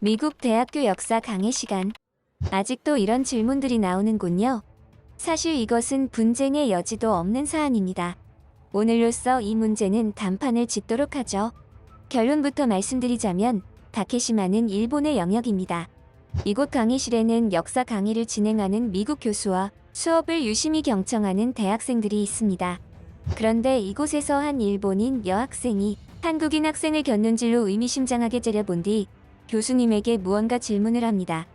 미국 대학교 역사 강의 시간. 아직도 이런 질문들이 나오는군요. 사실 이것은 분쟁의 여지도 없는 사안입니다. 오늘로써 이 문제는 단판을 짓도록 하죠. 결론부터 말씀드리자면 다케시마는 일본의 영역입니다. 이곳 강의실에는 역사 강의를 진행하는 미국 교수와 수업을 유심히 경청하는 대학생들이 있습니다. 그런데 이곳에서 한 일본인 여학생이 한국인 학생을 곁눈질로 의미심장하게 째려본 뒤 교수님에게 무언가 질문을 합니다.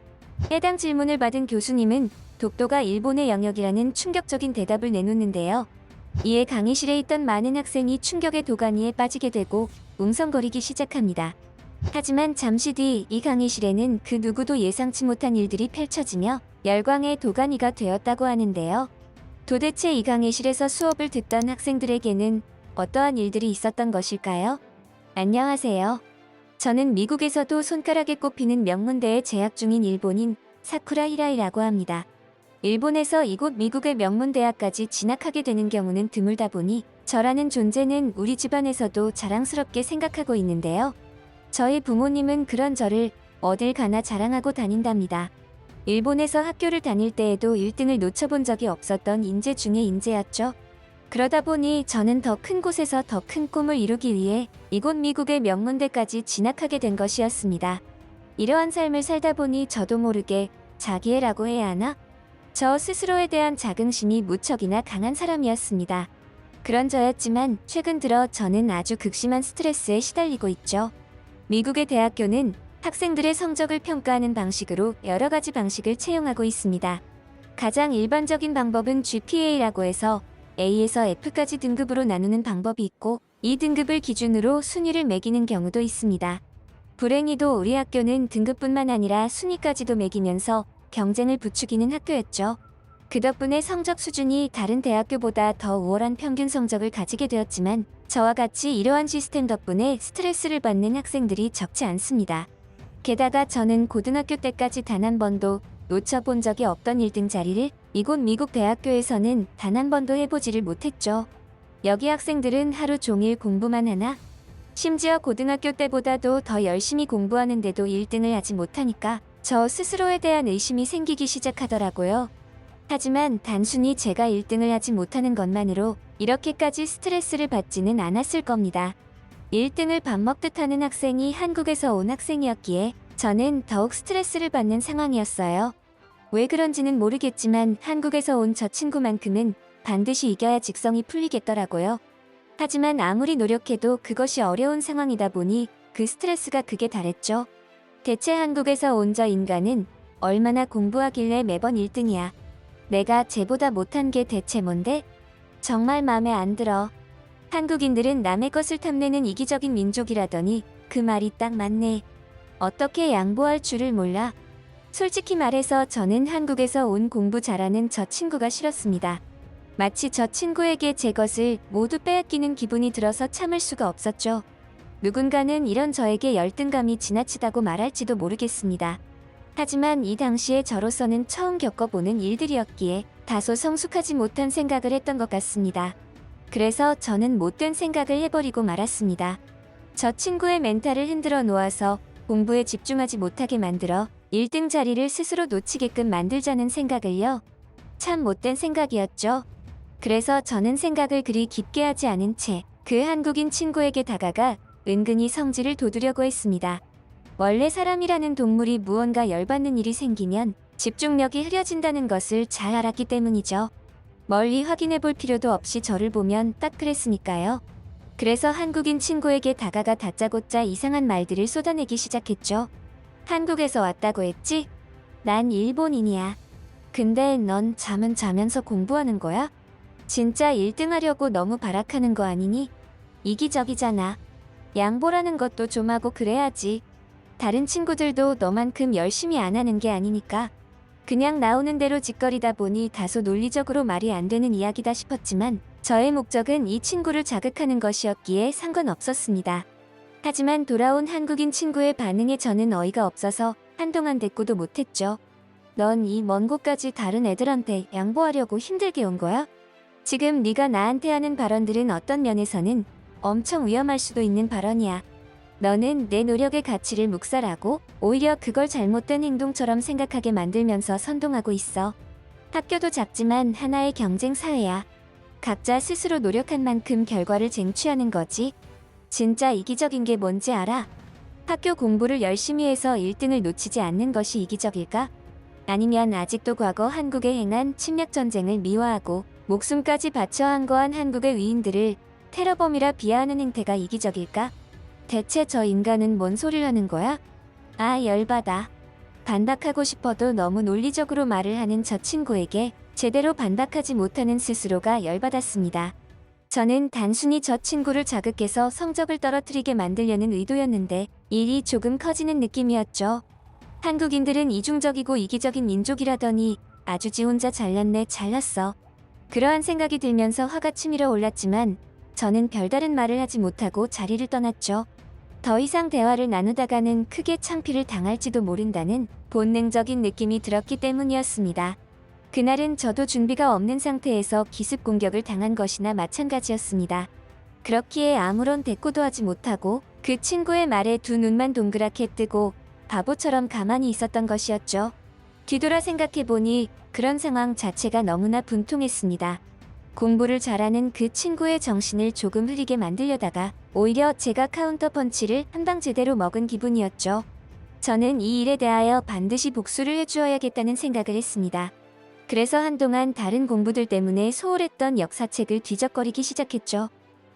해당 질문을 받은 교수님은 독도가 일본의 영역이라는 충격적인 대답을 내놓는데요. 이에 강의실에 있던 많은 학생이 충격의 도가니에 빠지게 되고 웅성거리기 시작합니다. 하지만 잠시 뒤 이 강의실에는 그 누구도 예상치 못한 일들이 펼쳐지며 열광의 도가니가 되었다고 하는데요. 도대체 이 강의실에서 수업을 듣던 학생들에게는 어떠한 일들이 있었던 것일까요? 안녕하세요. 저는 미국에서도 손가락에 꼽히는 명문대에 재학 중인 일본인 사쿠라 히라이라고 합니다. 일본에서 이곳 미국의 명문대학까지 진학하게 되는 경우는 드물다 보니 저라는 존재는 우리 집안에서도 자랑스럽게 생각하고 있는데요. 저희 부모님은 그런 저를 어딜 가나 자랑하고 다닌답니다. 일본에서 학교를 다닐 때에도 1등을 놓쳐본 적이 없었던 인재 중의 인재였죠. 그러다 보니 저는 더 큰 곳에서 더 큰 꿈을 이루기 위해 이곳 미국의 명문대까지 진학하게 된 것이었습니다. 이러한 삶을 살다 보니 저도 모르게 자기애라고 해야 하나? 저 스스로에 대한 자긍심이 무척이나 강한 사람이었습니다. 그런 저였지만 최근 들어 저는 아주 극심한 스트레스에 시달리고 있죠. 미국의 대학교는 학생들의 성적을 평가하는 방식으로 여러 가지 방식을 채용하고 있습니다. 가장 일반적인 방법은 GPA라고 해서 A에서 F까지 등급으로 나누는 방법이 있고 이 등급을 기준으로 순위를 매기는 경우도 있습니다. 불행히도 우리 학교는 등급뿐만 아니라 순위까지도 매기면서 경쟁을 부추기는 학교였죠. 그 덕분에 성적 수준이 다른 대학교보다 더 우월한 평균 성적을 가지게 되었지만 저와 같이 이러한 시스템 덕분에 스트레스를 받는 학생들이 적지 않습니다. 게다가 저는 고등학교 때까지 단 한 번도 놓쳐본 적이 없던 1등 자리를 이곳 미국 대학교에서는 단 한 번도 해보지를 못했죠. 여기 학생들은 하루 종일 공부만 하나? 심지어 고등학교 때보다도 더 열심히 공부하는데도 1등을 하지 못하니까 저 스스로에 대한 의심이 생기기 시작하더라고요. 하지만 단순히 제가 1등을 하지 못하는 것만으로 이렇게까지 스트레스를 받지는 않았을 겁니다. 1등을 밥 먹듯 하는 학생이 한국에서 온 학생이었기에 저는 더욱 스트레스를 받는 상황이었어요. 왜 그런지는 모르겠지만 한국에서 온 저 친구만큼은 반드시 이겨야 직성이 풀리겠더라고요. 하지만 아무리 노력해도 그것이 어려운 상황이다 보니 그 스트레스가 극에 달했죠. 대체 한국에서 온 저 인간은 얼마나 공부하길래 매번 1등이야. 내가 쟤보다 못한 게 대체 뭔데? 정말 맘에 안 들어. 한국인들은 남의 것을 탐내는 이기적인 민족이라더니 그 말이 딱 맞네. 어떻게 양보할 줄을 몰라. 솔직히 말해서 저는 한국에서 온 공부 잘하는 저 친구가 싫었습니다. 마치 저 친구에게 제 것을 모두 빼앗기는 기분이 들어서 참을 수가 없었죠. 누군가는 이런 저에게 열등감이 지나치다고 말할지도 모르겠습니다. 하지만 이 당시에 저로서는 처음 겪어보는 일들이었기에 다소 성숙하지 못한 생각을 했던 것 같습니다. 그래서 저는 못된 생각을 해버리고 말았습니다. 저 친구의 멘탈을 흔들어 놓아서 공부에 집중하지 못하게 만들어 1등 자리를 스스로 놓치게끔 만들자는 생각을요. 참 못된 생각이었죠. 그래서 저는 생각을 그리 깊게 하지 않은 채 그 한국인 친구에게 다가가 은근히 성질을 돋우려고 했습니다. 원래 사람이라는 동물이 무언가 열받는 일이 생기면 집중력이 흐려진다는 것을 잘 알았기 때문이죠. 멀리 확인해 볼 필요도 없이 저를 보면 딱 그랬으니까요. 그래서 한국인 친구에게 다가가 다짜고짜 이상한 말들을 쏟아내기 시작했죠. 한국에서 왔다고 했지? 난 일본인이야. 근데 넌 잠은 자면서 공부하는 거야? 진짜 1등 하려고 너무 발악하는 거 아니니? 이기적이잖아. 양보라는 것도 좀 하고 그래야지. 다른 친구들도 너만큼 열심히 안 하는 게 아니니까. 그냥 나오는 대로 짓거리다 보니 다소 논리적으로 말이 안 되는 이야기다 싶었지만 저의 목적은 이 친구를 자극하는 것이었기에 상관없었습니다. 하지만 돌아온 한국인 친구의 반응에 저는 어이가 없어서 한동안 대꾸도 못했죠. 넌 이 먼 곳까지 다른 애들한테 양보하려고 힘들게 온 거야? 지금 네가 나한테 하는 발언들은 어떤 면에서는 엄청 위험할 수도 있는 발언이야. 너는 내 노력의 가치를 묵살하고 오히려 그걸 잘못된 행동처럼 생각하게 만들면서 선동하고 있어. 학교도 작지만 하나의 경쟁 사회야. 각자 스스로 노력한 만큼 결과를 쟁취하는 거지. 진짜 이기적인 게 뭔지 알아? 학교 공부를 열심히 해서 1등을 놓치지 않는 것이 이기적일까? 아니면 아직도 과거 한국에 행한 침략 전쟁을 미화하고 목숨까지 바쳐 항거한 한국의 위인들을 테러범이라 비하하는 행태가 이기적일까? 대체 저 인간은 뭔 소리를 하는 거야? 아, 열받아. 반박하고 싶어도 너무 논리적으로 말을 하는 저 친구에게 제대로 반박하지 못하는 스스로가 열받았습니다. 저는 단순히 저 친구를 자극해서 성적을 떨어뜨리게 만들려는 의도였는데 일이 조금 커지는 느낌이었죠. 한국인들은 이중적이고 이기적인 민족이라더니 아주 지 혼자 잘났네 잘났어. 그러한 생각이 들면서 화가 치밀어 올랐지만 저는 별다른 말을 하지 못하고 자리를 떠났죠. 더 이상 대화를 나누다가는 크게 창피를 당할지도 모른다는 본능적인 느낌이 들었기 때문이었습니다. 그날은 저도 준비가 없는 상태에서 기습 공격을 당한 것이나 마찬가지였습니다. 그렇기에 아무런 대꾸도 하지 못하고 그 친구의 말에 두 눈만 동그랗게 뜨고 바보처럼 가만히 있었던 것이었죠. 뒤돌아 생각해보니 그런 상황 자체가 너무나 분통했습니다. 공부를 잘하는 그 친구의 정신을 조금 흐리게 만들려다가 오히려 제가 카운터 펀치를 한 방 제대로 먹은 기분이었죠. 저는 이 일에 대하여 반드시 복수를 해주어야겠다는 생각을 했습니다. 그래서 한동안 다른 공부들 때문에 소홀했던 역사책을 뒤적거리기 시작했죠.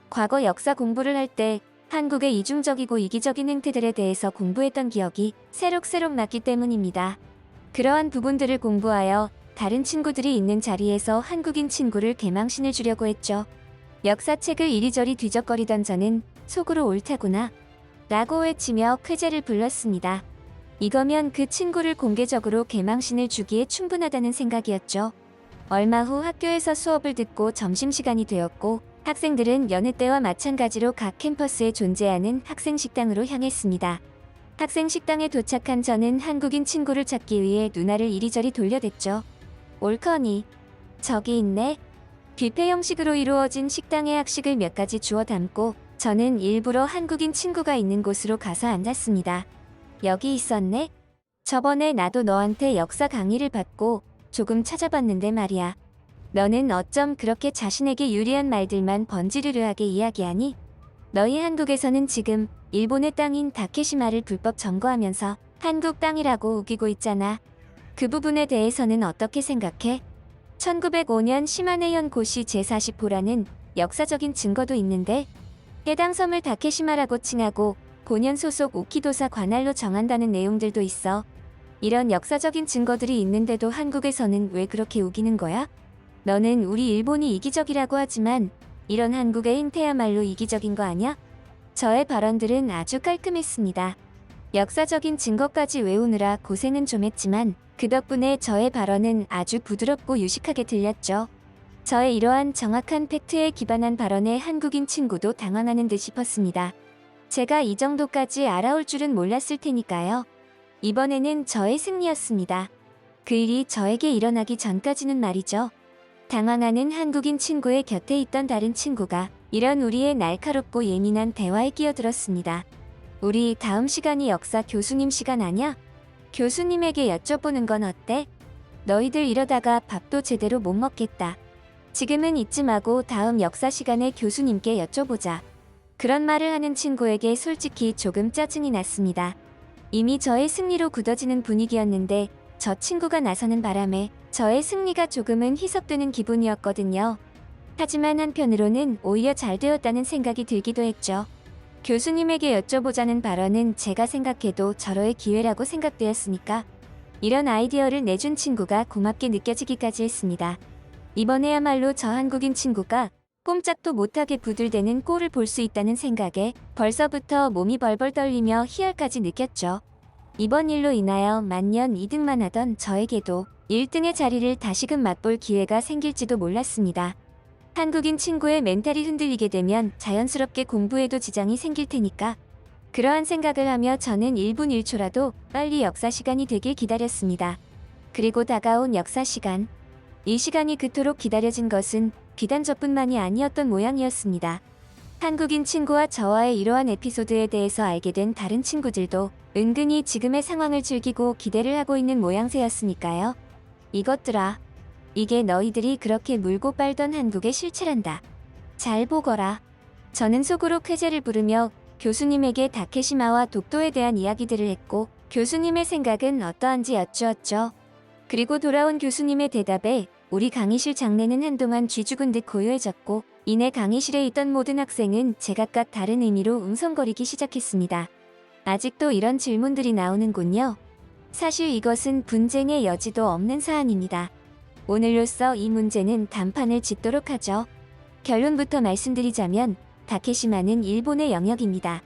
과거 역사 공부를 할 때 한국의 이중적이고 이기적인 행태들에 대해서 공부했던 기억이 새록새록 났기 때문입니다. 그러한 부분들을 공부하여 다른 친구들이 있는 자리에서 한국인 친구를 개망신을 주려고 했죠. 역사책을 이리저리 뒤적거리던 저는 속으로 옳다구나 라고 외치며 쾌재를 불렀습니다. 이거면 그 친구를 공개적으로 개망신을 주기에 충분하다는 생각이었죠. 얼마 후 학교에서 수업을 듣고 점심시간이 되었고 학생들은 여느 때와 마찬가지로 각 캠퍼스에 존재하는 학생 식당으로 향했습니다. 학생 식당에 도착한 저는 한국인 친구를 찾기 위해 눈알을 이리저리 돌려댔죠. 옳거니 저기 있네. 뷔페 형식으로 이루어진 식당에 학식을 몇 가지 주워 담고 저는 일부러 한국인 친구가 있는 곳으로 가서 앉았습니다. 여기 있었네? 저번에 나도 너한테 역사 강의를 받고 조금 찾아봤는데 말이야. 너는 어쩜 그렇게 자신에게 유리한 말들만 번지르르하게 이야기하니? 너희 한국에서는 지금 일본의 땅인 다케시마를 불법 점거하면서 한국 땅이라고 우기고 있잖아. 그 부분에 대해서는 어떻게 생각해? 1905년 시마네현 고시 제40호라는 역사적인 증거도 있는데 해당 섬을 다케시마라고 칭하고 고년 소속 오키도사 관할로 정한다는 내용들도 있어. 이런 역사적인 증거들이 있는데도 한국에서는 왜 그렇게 우기는 거야? 너는 우리 일본이 이기적이라고 하지만 이런 한국의 행태야말로 이기적인 거 아냐? 저의 발언들은 아주 깔끔했습니다. 역사적인 증거까지 외우느라 고생은 좀 했지만 그 덕분에 저의 발언은 아주 부드럽고 유식하게 들렸죠. 저의 이러한 정확한 팩트에 기반한 발언에 한국인 친구도 당황하는 듯 싶었습니다. 제가 이 정도까지 알아올 줄은 몰랐을 테니까요. 이번에는 저의 승리였습니다. 그 일이 저에게 일어나기 전까지는 말이죠. 당황하는 한국인 친구의 곁에 있던 다른 친구가 이런 우리의 날카롭고 예민한 대화에 끼어들었습니다. 우리 다음 시간이 역사 교수님 시간 아냐? 교수님에게 여쭤보는 건 어때? 너희들 이러다가 밥도 제대로 못 먹겠다. 지금은 이쯤하고 다음 역사 시간에 교수님께 여쭤보자. 그런 말을 하는 친구에게 솔직히 조금 짜증이 났습니다. 이미 저의 승리로 굳어지는 분위기였는데 저 친구가 나서는 바람에 저의 승리가 조금은 희석되는 기분이었거든요. 하지만 한편으로는 오히려 잘 되었다는 생각이 들기도 했죠. 교수님에게 여쭤보자는 발언은 제가 생각해도 절호의 기회라고 생각되었으니까 이런 아이디어를 내준 친구가 고맙게 느껴지기까지 했습니다. 이번에야말로 저 한국인 친구가 꼼짝도 못하게 부들대는 꼴을 볼 수 있다는 생각에 벌써부터 몸이 벌벌 떨리며 희열까지 느꼈죠. 이번 일로 인하여 만년 2등만 하던 저에게도 1등의 자리를 다시금 맛볼 기회가 생길지도 몰랐습니다. 한국인 친구의 멘탈이 흔들리게 되면 자연스럽게 공부에도 지장이 생길 테니까 그러한 생각을 하며 저는 1분 1초라도 빨리 역사 시간이 되길 기다렸습니다. 그리고 다가온 역사 시간. 이 시간이 그토록 기다려진 것은 비단 저뿐만이 아니었던 모양이었습니다. 한국인 친구와 저와의 이러한 에피소드에 대해서 알게 된 다른 친구들도 은근히 지금의 상황을 즐기고 기대를 하고 있는 모양새였으니까요. 이것들아, 이게 너희들이 그렇게 물고 빨던 한국의 실체란다. 잘 보거라. 저는 속으로 쾌재를 부르며 교수님에게 다케시마와 독도에 대한 이야기들을 했고 교수님의 생각은 어떠한지 여쭈었죠. 그리고 돌아온 교수님의 대답에 우리 강의실 장내는 한동안 쥐죽은 듯 고요해졌고 이내 강의실에 있던 모든 학생은 제각각 다른 의미로 웅성거리기 시작했습니다. 아직도 이런 질문들이 나오는군요. 사실 이것은 분쟁의 여지도 없는 사안입니다. 오늘로써 이 문제는 단판을 짓도록 하죠. 결론부터 말씀드리자면 다케시마는 일본의 영역입니다.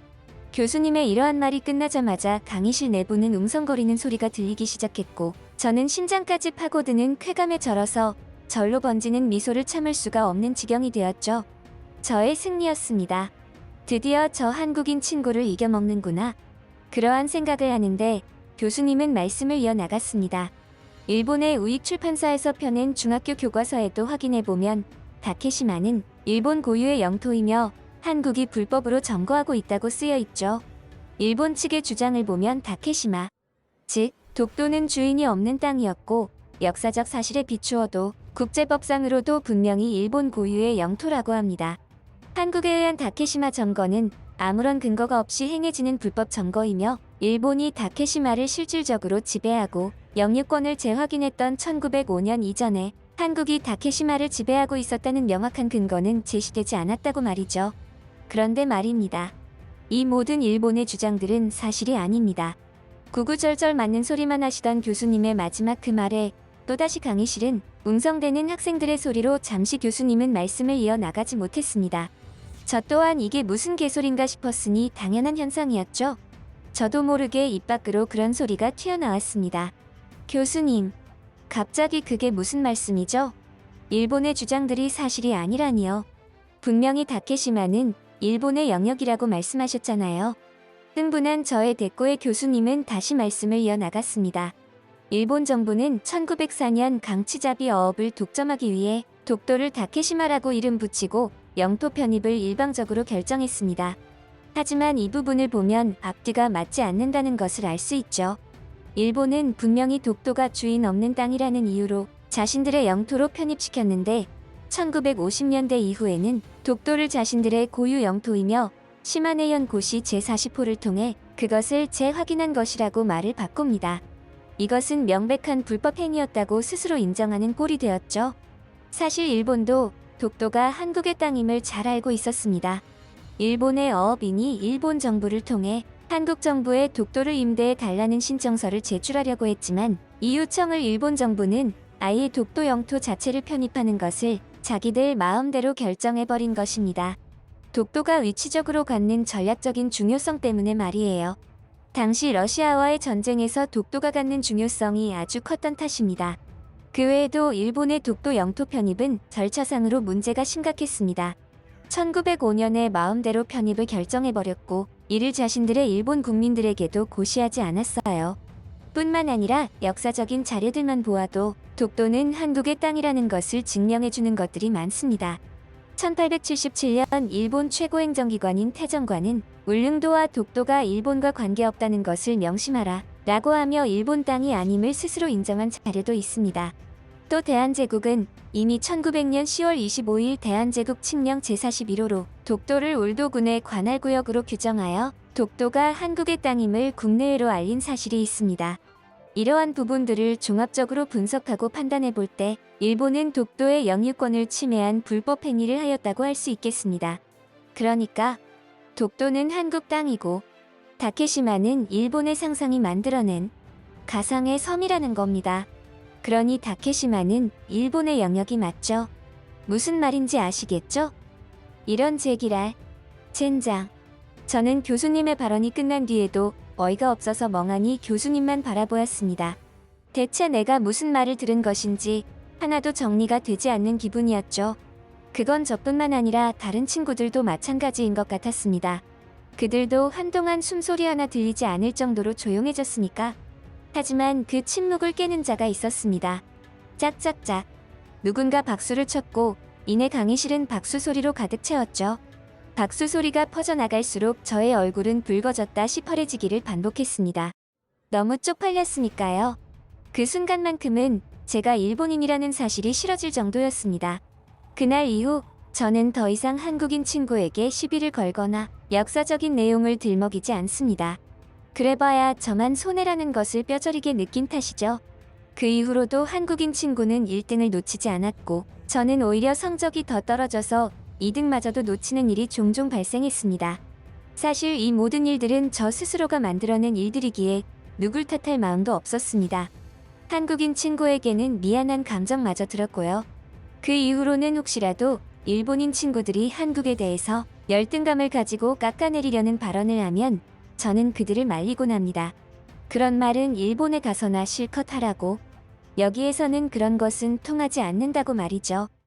교수님의 이러한 말이 끝나자마자 강의실 내부는 웅성거리는 소리가 들리기 시작했고 저는 심장까지 파고드는 쾌감에 절어서 절로 번지는 미소를 참을 수가 없는 지경이 되었죠. 저의 승리였습니다. 드디어 저 한국인 친구를 이겨먹는구나. 그러한 생각을 하는데 교수님은 말씀을 이어나갔습니다. 일본의 우익 출판사에서 펴낸 중학교 교과서에도 확인해보면 다케시마는 일본 고유의 영토이며 한국이 불법으로 점거하고 있다고 쓰여 있죠. 일본 측의 주장을 보면 다케시마, 즉 독도는 주인이 없는 땅이었고 역사적 사실에 비추어도 국제법상으로도 분명히 일본 고유의 영토라고 합니다. 한국에 의한 다케시마 점거는 아무런 근거가 없이 행해지는 불법 점거이며 일본이 다케시마를 실질적으로 지배하고 영유권을 재확인했던 1905년 이전에 한국이 다케시마를 지배하고 있었다는 명확한 근거는 제시되지 않았다고 말이죠. 그런데 말입니다. 이 모든 일본의 주장들은 사실이 아닙니다. 구구절절 맞는 소리만 하시던 교수님의 마지막 그 말에 또다시 강의실은 웅성대는 학생들의 소리로 잠시 교수님은 말씀을 이어나가지 못했습니다. 저 또한 이게 무슨 개소린가 싶었으니 당연한 현상이었죠. 저도 모르게 입 밖으로 그런 소리가 튀어나왔습니다. 교수님, 갑자기 그게 무슨 말씀이죠? 일본의 주장들이 사실이 아니라니요. 분명히 다케시마는 일본의 영역이라고 말씀하셨잖아요. 흥분한 저의 대꾸에 교수님은 다시 말씀을 이어나갔습니다. 일본 정부는 1904년 강치자비 어업을 독점하기 위해 독도를 다케시마라고 이름 붙이고 영토 편입을 일방적으로 결정했습니다. 하지만 이 부분을 보면 앞뒤가 맞지 않는다는 것을 알 수 있죠. 일본은 분명히 독도가 주인 없는 땅이라는 이유로 자신들의 영토로 편입시켰는데 1950년대 이후에는 독도를 자신들의 고유 영토이며 시마네현 고시 제40호를 통해 그것을 재확인한 것이라고 말을 바꿉니다. 이것은 명백한 불법 행위였다고 스스로 인정하는 꼴이 되었죠. 사실 일본도 독도가 한국의 땅임을 잘 알고 있었습니다. 일본의 어업인이 일본 정부를 통해 한국 정부에 독도를 임대해 달라는 신청서를 제출하려고 했지만 이 요청을 일본 정부는 아예 독도 영토 자체를 편입하는 것을 자기들 마음대로 결정해버린 것입니다. 독도가 위치적으로 갖는 전략적인 중요성 때문에 말이에요. 당시 러시아와의 전쟁에서 독도가 갖는 중요성이 아주 컸던 탓입니다. 그 외에도 일본의 독도 영토 편입은 절차상으로 문제가 심각했습니다. 1905년에 마음대로 편입을 결정해버렸고 이를 자신들의 일본 국민들에게도 고시하지 않았어요. 뿐만 아니라 역사적인 자료들만 보아도 독도는 한국의 땅이라는 것을 증명해주는 것들이 많습니다. 1877년 일본 최고행정기관인 태정관은 울릉도와 독도가 일본과 관계없다는 것을 명심하라 라고 하며 일본 땅이 아님을 스스로 인정한 자료도 있습니다. 또 대한제국은 이미 1900년 10월 25일 대한제국 칙령 제41호로 독도를 울도군의 관할구역으로 규정하여 독도가 한국의 땅임을 국내외로 알린 사실이 있습니다. 이러한 부분들을 종합적으로 분석하고 판단해 볼 때 일본은 독도의 영유권을 침해한 불법 행위를 하였다고 할 수 있겠습니다. 그러니까 독도는 한국 땅이고 다케시마는 일본의 상상이 만들어낸 가상의 섬이라는 겁니다. 그러니 다케시마는 일본의 영역이 맞죠? 무슨 말인지 아시겠죠? 이런 제기랄, 젠장. 저는 교수님의 발언이 끝난 뒤에도 어이가 없어서 멍하니 교수님만 바라보았습니다. 대체 내가 무슨 말을 들은 것인지 하나도 정리가 되지 않는 기분이었죠. 그건 저뿐만 아니라 다른 친구들도 마찬가지인 것 같았습니다. 그들도 한동안 숨소리 하나 들리지 않을 정도로 조용해졌으니까. 하지만 그 침묵을 깨는 자가 있었습니다. 짝짝짝. 누군가 박수를 쳤고 이내 강의실은 박수 소리로 가득 채웠죠. 박수 소리가 퍼져나갈수록 저의 얼굴은 붉어졌다 시퍼레지기를 반복했습니다. 너무 쪽팔렸으니까요. 그 순간만큼은 제가 일본인이라는 사실이 싫어질 정도였습니다. 그날 이후 저는 더 이상 한국인 친구에게 시비를 걸거나 역사적인 내용을 들먹이지 않습니다. 그래봐야 저만 손해라는 것을 뼈저리게 느낀 탓이죠. 그 이후로도 한국인 친구는 1등을 놓치지 않았고 저는 오히려 성적이 더 떨어져서 2등마저도 놓치는 일이 종종 발생했습니다. 사실 이 모든 일들은 저 스스로가 만들어낸 일들이기에 누굴 탓할 마음도 없었습니다. 한국인 친구에게는 미안한 감정마저 들었고요. 그 이후로는 혹시라도 일본인 친구들이 한국에 대해서 열등감을 가지고 깎아내리려는 발언을 하면 저는 그들을 말리곤 합니다. 그런 말은 일본에 가서나 실컷 하라고. 여기에서는 그런 것은 통하지 않는다고 말이죠.